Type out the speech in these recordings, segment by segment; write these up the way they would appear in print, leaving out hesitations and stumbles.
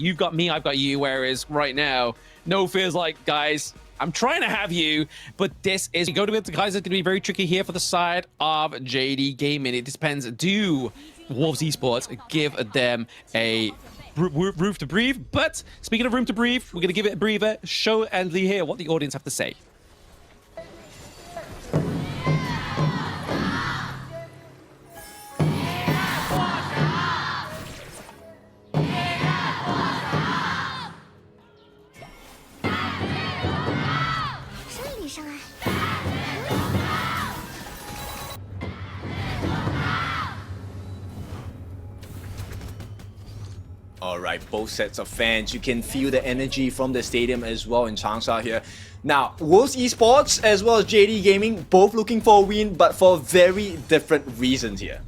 you've got me, I've got you, whereas right now, No Fear's like, guys, I'm trying to have you, but this is going to be, guys, it's going to be very tricky here for the side of JD Gaming. It depends. Do Wolves eSports give them a roof to breathe? But speaking of room to breathe, we're going to give it a breather, show and hear what the audience have to say. Alright, both sets of fans, you can feel the energy from the stadium as well in Changsha here. Now, Wolves eSports as well as JD Gaming, both looking for a win, but for very different reasons here.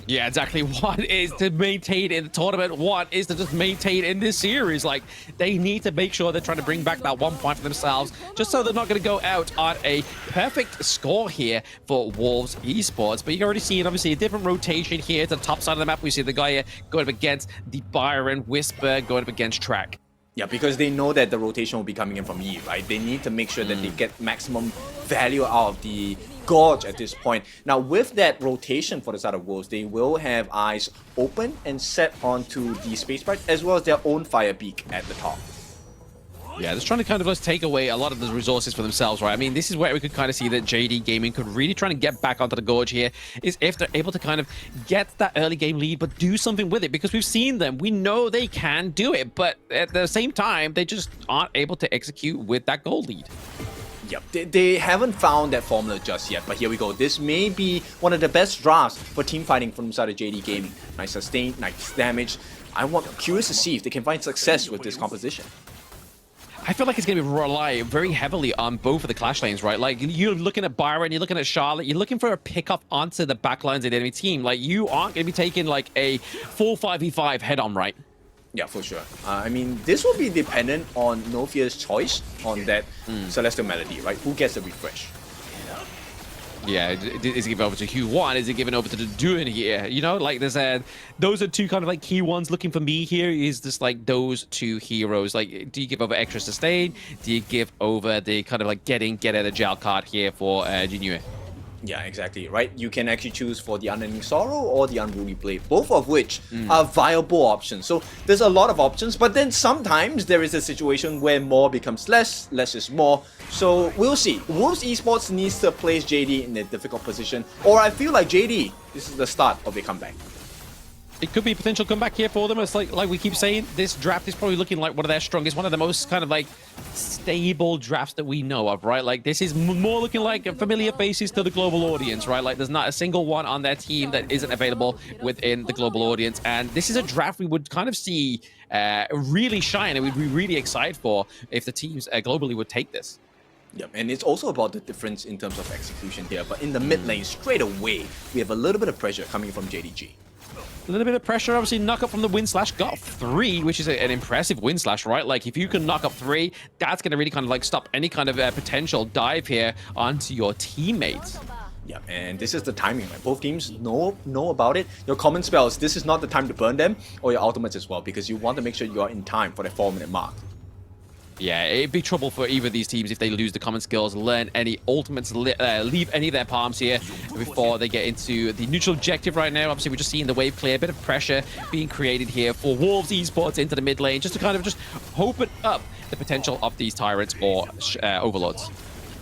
Yeah, exactly. One is to maintain in the tournament. One is to just maintain in this series. Like, they need to make sure they're trying to bring back that 1 point for themselves, just so they're not going to go out on a perfect score here for Wolves eSports. But you're already seeing, obviously, a different rotation here to the top side of the map. We see the guy here going up against the Byron, Whisper going up against Track. Yeah, because they know that the rotation will be coming in from Yi, right? They need to make sure that they get maximum value out of the Gorge at this point. Now, with that rotation for the side of Wolves, they will have eyes open and set onto the Space Sprite as well as their own Fire Beak at the top. Yeah, just trying to kind of just take away a lot of the resources for themselves, right? I mean, this is where we could kind of see that JD Gaming could really try to get back onto the Gorge here, is if they're able to kind of get that early game lead, but do something with it, because we've seen them. We know they can do it, but at the same time, they just aren't able to execute with that goal lead. Yep, they haven't found that formula just yet, but here we go. This may be one of the best drafts for team fighting from the side of JD Gaming. Nice sustain, nice damage. I'm curious to see if they can find success with this composition. I feel like it's going to rely very heavily on both of the clash lanes, right? Like, you're looking at Byron, you're looking at Charlotte, you're looking for a pickup onto the back lines of the enemy team. Like, you aren't going to be taking, like, a full 5v5 head-on, right? Yeah, for sure. I mean, this will be dependent on No Fear's choice on that Celestial Melody, right? Who gets the refresh? Yeah, is it given over to Q1? Is it given over to the Duin here? You know, like those are two kind of like key ones looking for me here, is just like those two heroes. Like, do you give over extra sustain? Do you give over the kind of like get out of jail card here for Jinue? Yeah, exactly, right? You can actually choose for the Unending Sorrow or the Unruly Blade, both of which are viable options. So there's a lot of options, but then sometimes there is a situation where more becomes less, less is more. So we'll see. Wolves eSports needs to place JD in a difficult position, or I feel like JD, this is the start of a comeback. It could be a potential comeback here for them. It's like we keep saying, this draft is probably looking like one of their strongest, one of the most kind of like stable drafts that we know of, right? Like, this is more looking like familiar faces to the global audience, right? Like, there's not a single one on their team that isn't available within the global audience. And this is a draft we would kind of see really shine, and we'd be really excited for if the teams globally would take this. Yep, and it's also about the difference in terms of execution here. But in the mid lane, straight away, we have a little bit of pressure coming from JDG. A little bit of pressure, obviously, knock up from the win slash, got 3, which is an impressive win slash, right? Like, if you can knock up 3, that's going to really kind of like stop any kind of potential dive here onto your teammates. Yeah, and this is the timing, right? Both teams know about it. Your common spells, this is not the time to burn them, or your ultimates as well, because you want to make sure you are in time for the 4-minute mark. Yeah, it'd be trouble for either of these teams if they lose the common skills, learn any ultimates, leave any of their palms here before they get into the neutral objective right now. Obviously, we're just seeing the wave clear, a bit of pressure being created here for Wolves eSports into the mid lane, just to kind of just open up the potential of these tyrants or overlords.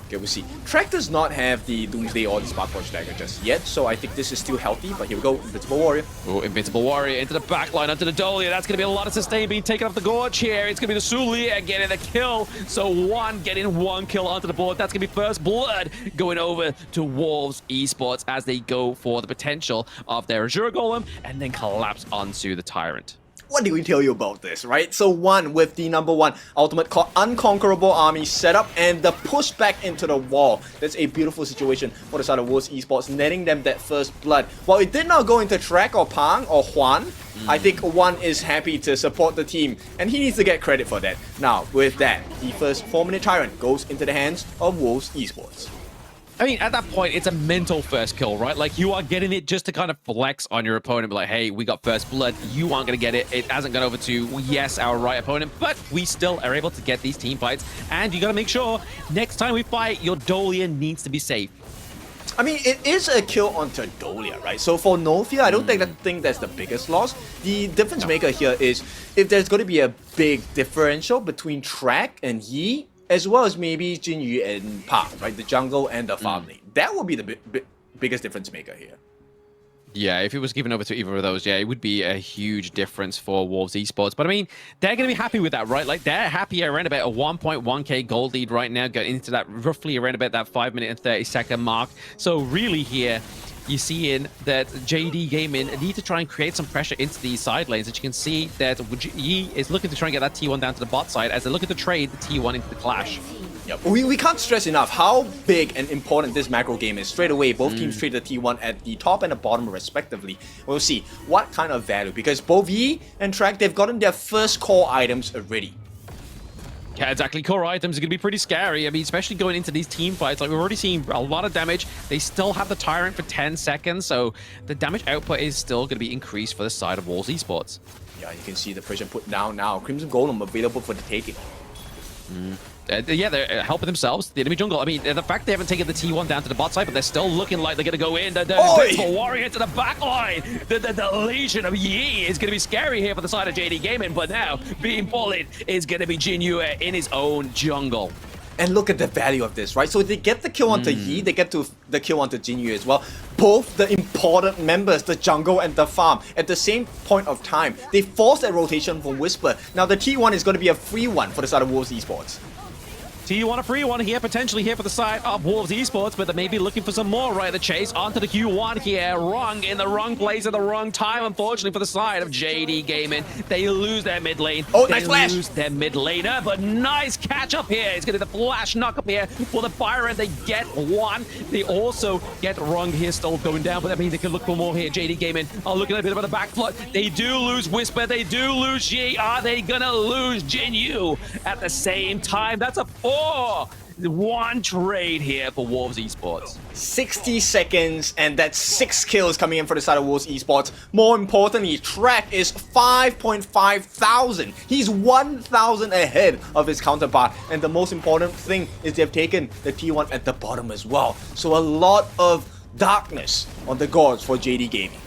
Okay, we'll see. Track does not have the Doomsday or the Sparkforge dagger just yet, so I think this is still healthy, but here we go, Invincible Warrior. Oh, Invincible Warrior into the backline, onto the Dolia. That's going to be a lot of sustain being taken off the Gorge here. It's going to be the Sulia getting the kill, so one getting 1 kill onto the board. That's going to be first blood going over to Wolves eSports as they go for the potential of their Azure Golem and then collapse onto the Tyrant. What did we tell you about this, right? So one with the #1 ultimate called Unconquerable Army setup and the pushback into the wall. That's a beautiful situation for the side of Wolves eSports, netting them that first blood. While it did not go into Track or Pang or Juan, I think Juan is happy to support the team, and he needs to get credit for that. Now, with that, the first 4-minute Tyrant goes into the hands of Wolves eSports. I mean, at that point, it's a mental first kill, right? Like, you are getting it just to kind of flex on your opponent. Be like, hey, we got first blood. You aren't going to get it. It hasn't gone over to, yes, our right opponent, but we still are able to get these team fights. And you got to make sure next time we fight, your Dolian needs to be safe. I mean, it is a kill onto Dolia, right? So for Novia, I don't think that's the biggest loss. The difference maker here is if there's going to be a big differential between Track and Yi, as well as maybe Jinyu and Park, right? The jungle and the farm lane. That would be the biggest difference maker here. Yeah, if it was given over to either of those, yeah, it would be a huge difference for Wolves Esports. But I mean, they're going to be happy with that, right? Like, they're happy around about a 1.1k gold lead right now, going into that roughly around about that 5 minute and 30-second mark. So really here, you're seeing that JD Gaming need to try and create some pressure into these side lanes. As you can see that Yi is looking to try and get that T1 down to the bot side as they look at the trade the T1 into the clash. Yep. We can't stress enough how big and important this macro game is. Straight away, both teams trade the T1 at the top and the bottom respectively. We'll see what kind of value, because both Yi and Track, they've gotten their first core items already. Yeah, exactly. Core items are going to be pretty scary. I mean, especially going into these team fights. Like, we've already seen a lot of damage. They still have the Tyrant for 10 seconds, so the damage output is still going to be increased for the side of Wolves Esports. Yeah, you can see the pressure put down now. Crimson Golem available for the taking. Yeah, they're helping themselves. The enemy jungle. I mean, the fact they haven't taken the T1 down to the bot side, but they're still looking like they're going to go in. The warrior to the back line. The Legion of Yi is going to be scary here for the side of JD Gaming, but now being bullied is going to be Jinyu in his own jungle. And look at the value of this, right? So they get the kill onto Yi, they get to the kill onto Jinyu as well. Both the important members, the jungle and the farm, at the same point of time. They force that rotation from Whisper. Now the T1 is going to be a free one for the side of Wolves Esports. T1 a free one here, potentially here for the side of Wolves Esports, but they may be looking for some more, right? The chase onto the Q1 here. Wrong in the wrong place at the wrong time, unfortunately, for the side of JD Gaming. They lose their mid lane. Oh, nice flash! They lose their mid laner, but nice catch up here. It's going to be the flash knock up here for the Byron. They get one. They also get wrong here, still going down, but that means they can look for more here. JD Gaming are looking at a bit of a backfoot. They do lose Whisper. They do lose Yi. Are they going to lose Jinyu at the same time? That's a 4-1 trade here for Wolves Esports. 60 seconds, and that's 6 kills coming in for the side of Wolves Esports. More importantly, Track is 5.5 thousand. He's 1,000 ahead of his counterpart. And the most important thing is they've taken the T1 at the bottom as well. So a lot of darkness on the gods for JD Gaming.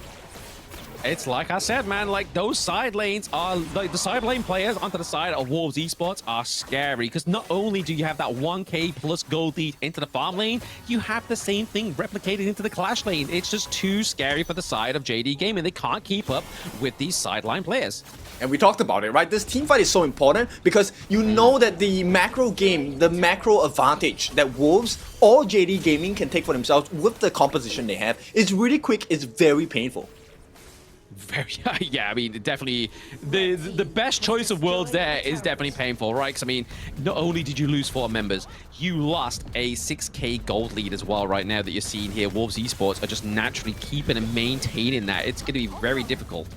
It's like I said, man, like those side lanes are like the side lane players onto the side of Wolves Esports are scary because not only do you have that 1k plus gold lead into the farm lane, you have the same thing replicated into the clash lane. It's just too scary for the side of JD Gaming. They can't keep up with these sideline players. And we talked about it, right? This team fight is so important because you know that the macro game, the macro advantage that Wolves or JD Gaming can take for themselves with the composition they have is really quick, it's very painful. Very, yeah, I mean, definitely the best choice of worlds there is definitely painful, right? Because I mean, not only did you lose 4 members, you lost a 6k gold lead as well right now that you're seeing here. Wolves Esports are just naturally keeping and maintaining that. It's going to be very difficult.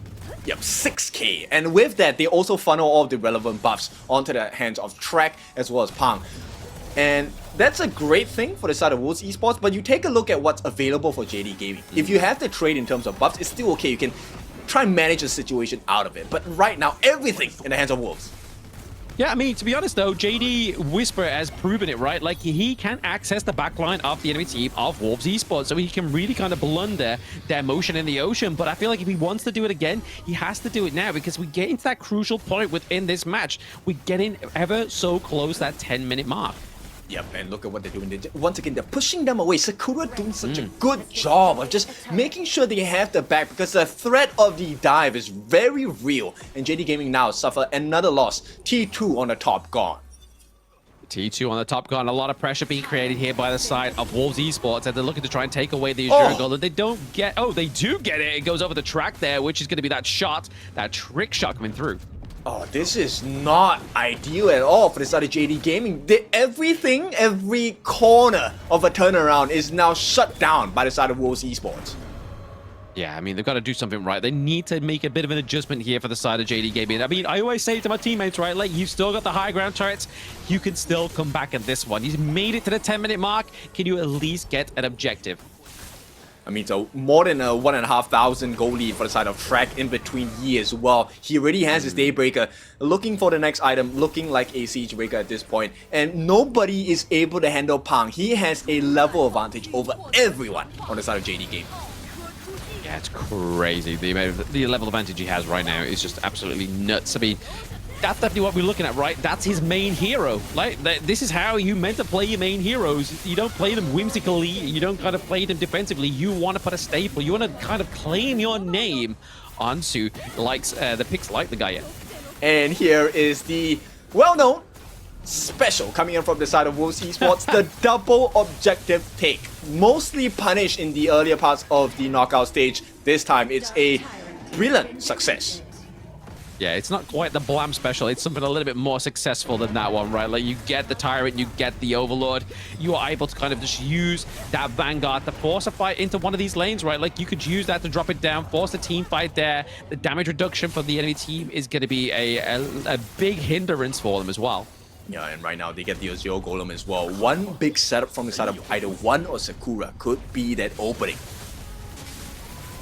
Yep, 6k. And with that, they also funnel all the relevant buffs onto the hands of Track as well as Pang. And that's a great thing for the side of Wolves Esports, but you take a look at what's available for JD Gaming. If you have the trade in terms of buffs, it's still okay. You can try and manage the situation out of it. But right now, everything in the hands of Wolves. Yeah, I mean, to be honest, though, JD Whisper has proven it, right? Like, he can access the backline of the enemy team of Wolves Esports, so he can really kind of blunder their motion in the ocean. But I feel like if he wants to do it again, he has to do it now because we get into that crucial point within this match. We're getting ever so close to that 10-minute mark. Yep, and look at what they're doing. Once again, they're pushing them away. Sakura doing such a good job of just making sure they have the back because the threat of the dive is very real. And JD Gaming now suffer another loss. T2 on the top gone. T2 on the top gone. A lot of pressure being created here by the side of Wolves Esports as they're looking to try and take away the Azure goal. They don't get... Oh, they do get it. It goes over the track there, which is going to be that shot, that trick shot coming through. Oh, this is not ideal at all for the side of JD Gaming. Everything, every corner of a turnaround is now shut down by the side of Wolves Esports. Yeah, I mean, they've got to do something right. They need to make a bit of an adjustment here for the side of JD Gaming. I mean, I always say to my teammates, right, like, you've still got the high ground turrets. You can still come back at this one. He's made it to the 10-minute mark. Can you at least get an objective? I mean, so more than a 1,500 goal lead for the side of Track in between Yi as well. He already has his Daybreaker, looking for the next item, looking like a Siege Breaker at this point. And nobody is able to handle Pang. He has a level advantage over everyone on the side of JD Gaming. Yeah, it's crazy. The level advantage he has right now is just absolutely nuts. I mean, that's definitely what we're looking at, right? That's his main hero. Like, this is how you meant to play your main heroes. You don't play them whimsically. You don't kind of play them defensively. You want to put a staple. You want to kind of claim your name onto the picks like the Gaia. And here is the well-known special coming in from the side of Wolves eSports, the double objective take. Mostly punished in the earlier parts of the knockout stage. This time, it's a brilliant success. Yeah, it's not quite the Blam special. It's something a little bit more successful than that one, right? Like, you get the Tyrant, you get the Overlord. You are able to kind of just use that Vanguard to force a fight into one of these lanes, right? Like, you could use that to drop it down, force the team fight there. The damage reduction from the enemy team is going to be a big hindrance for them as well. Yeah, and right now they get the Azure Golem as well. One big setup from the side of either One or Sakura could be that opening.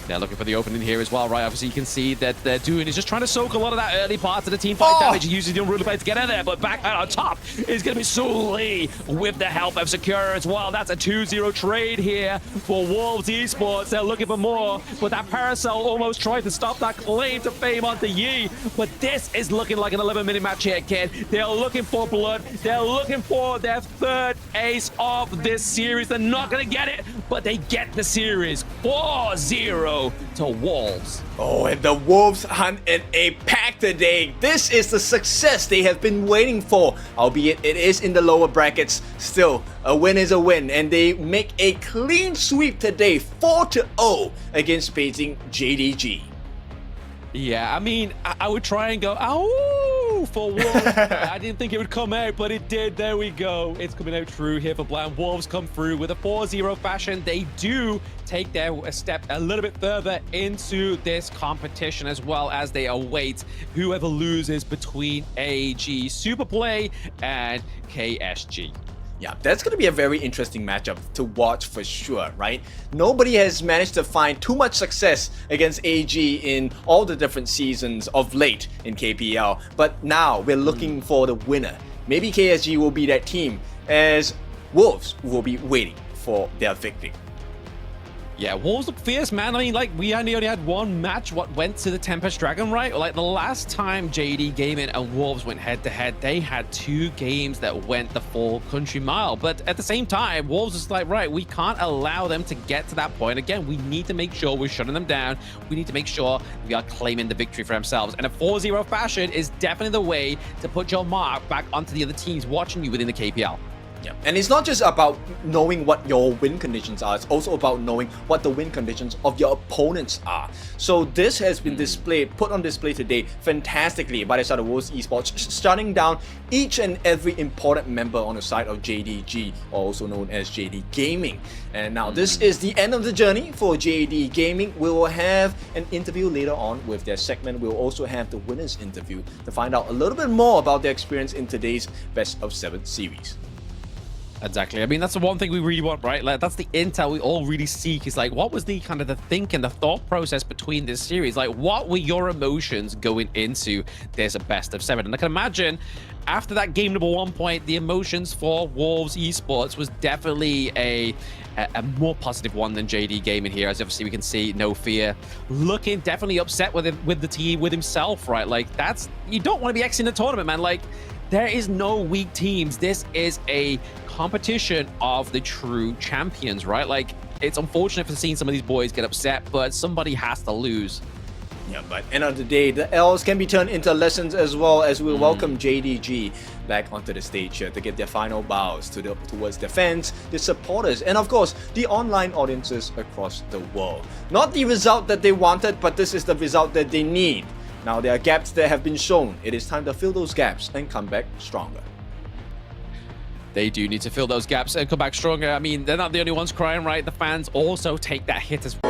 They're looking for the opening here as well, right? Obviously, you can see that they're doing is just trying to soak a lot of that early part of the team fight damage. Using the unruly blade to get in there, but back out on top is going to be Sully with the help of Sakura as well. That's a 2-0 trade here for Wolves eSports. They're looking for more, but that Parasol almost tried to stop that claim to fame onto Yi. But this is looking like an 11-minute match here, kid. They're looking for blood. They're looking for their third ace of this series. They're not going to get it, but they get the series 4-0. To Wolves. Oh, and the Wolves hunt in a pack today. This is the success they have been waiting for. Albeit it is in the lower brackets. Still, a win is a win. And they make a clean sweep today. 4-0 against Beijing JDG. Yeah, I mean, I would try and go, ow, for Wolves. I didn't think it would come out, but it did. There we go. It's coming out true here for Blam. Wolves come through with a 4-0 fashion. They do take their step a little bit further into this competition, as well as they await whoever loses between AG Superplay and KSG. Yeah, that's going to be a very interesting matchup to watch for sure, right? Nobody has managed to find too much success against AG in all the different seasons of late in KPL, but now we're looking for the winner. Maybe KSG will be that team, as Wolves will be waiting for their victory. Yeah, Wolves look fierce, man. I mean, like, we only had one match, what went to the Tempest Dragon, right? Like, the last time JD Gaming and Wolves went head-to-head, they had 2 games that went the full country mile. But at the same time, Wolves is like, right, we can't allow them to get to that point. Again, we need to make sure we're shutting them down. We need to make sure we are claiming the victory for themselves. And a 4-0 fashion is definitely the way to put your mark back onto the other teams watching you within the KPL. Yeah, and it's not just about knowing what your win conditions are, it's also about knowing what the win conditions of your opponents are. So this has been put on display today fantastically by the side of Wolves eSports, shutting down each and every important member on the side of JDG, also known as JD Gaming. And now this is the end of the journey for JD Gaming. We will have an interview later on with their segment. We'll also have the winners interview to find out a little bit more about their experience in today's Best of 7 series. Exactly. I mean, that's the one thing we really want, right? Like, that's the intel we all really seek, is like, what was the kind of the thinking, the thought process between this series? Like, what were your emotions going into this Best of 7? And I can imagine after that game number 1 point, the emotions for Wolves eSports was definitely a more positive one than JD Gaming here. As obviously we can see, No Fear looking definitely upset with the team, with himself, right? Like, that's, you don't want to be exiting the tournament, man. Like, there is no weak teams. This is a competition of the true champions, right? Like, it's unfortunate for seeing some of these boys get upset, but somebody has to lose. Yeah, but end of the day, the L's can be turned into lessons as well, as we welcome JDG back onto the stage here to get their final bows towards their fans, the supporters, and of course, the online audiences across the world. Not the result that they wanted, but this is the result that they need. Now, there are gaps that have been shown. It is time to fill those gaps and come back stronger. They do need to fill those gaps and come back stronger. I mean, they're not the only ones crying, right? The fans also take that hit as well.